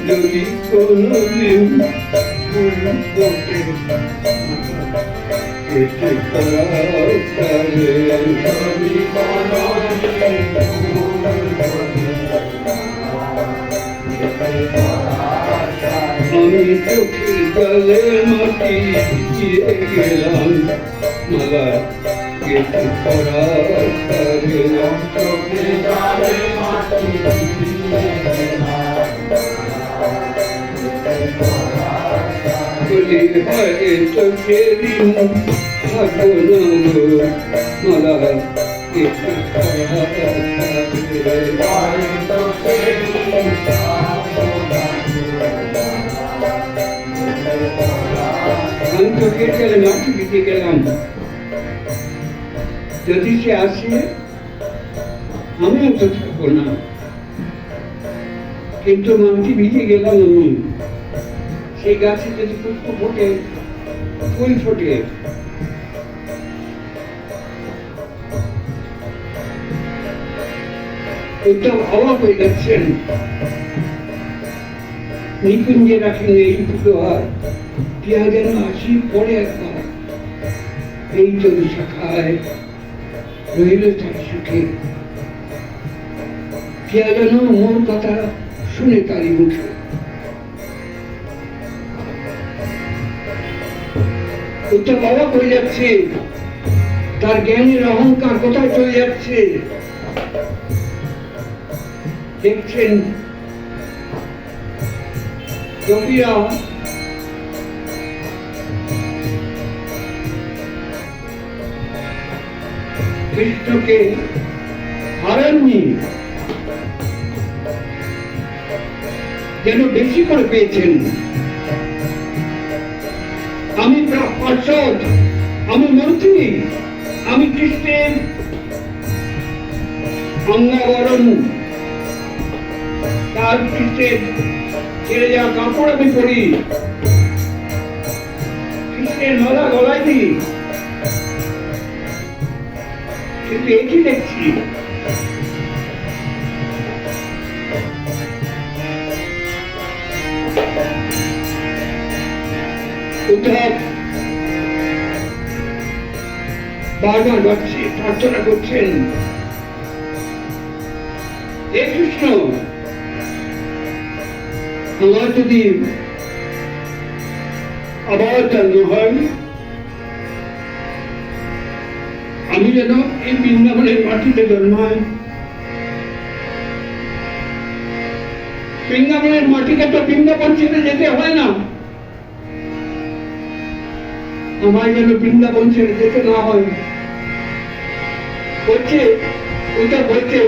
যদি কোনদিন ফুল ফোটে কেটে পড়াকারে, যদি কোনদিন ফুল ফোটে আমি চোখের জলে মাটি দিয়ে গেলাম মালা কেটে পড়াকারে, চোখের জলে মাটি দিয়ে গেলাম বলি হয় চোখেরই থাকো না মালা কেটে পড়াকারে, আমি চোখের জলে মাটি দিতে গেলাম, যদি সে আসে আমিও তো থাকবো না, কিন্তু মাটি ভিজে গেলাম আমি, সেই গাছে যদি পুষ্প ফোটে ফুল ফোটে, উত্তম অবাক হয়ে যাচ্ছেন। নিকুঞ্জে রাখেন এই পুজো আর পিয়া যেন আসি পরে একবার, এই তো শাখায় রইল তার সুখে, পিয়া যেন মোর কথা শুনে তারই মুখে। উত্তম অবাক হয়ে যাচ্ছে, তার জ্ঞানের অহংকার কোথায় চলে যাচ্ছে। দেখছেন যোগীরা কৃষ্ণকে হারাননি, যেন বেশি করে পেয়েছেন। আমি পার্ষদ, আমি মন্ত্রী, আমি কৃষ্ণের অঙ্গাবরণ, তার কৃষ্ণের ছেড়ে যাওয়া কাপড় আমি পরি, কৃষ্ণের মালা গলায় দিই, কিন্তু একই দেখছি উদ্ধব বারবার যাচ্ছে, প্রার্থনা করছেন, হে কৃষ্ণ, আমার যদি আবার জন্ম হয়, আমি যেন এই বৃন্দাবনের মাটিতে জন্মাই। বৃন্দাবনের মাটিকে তো বৃন্দাবন ছেড়ে যেতে হয় না, আমার যেন বৃন্দাবন ছেড়ে যেতে না হয়। বলছে ওইটা বলছে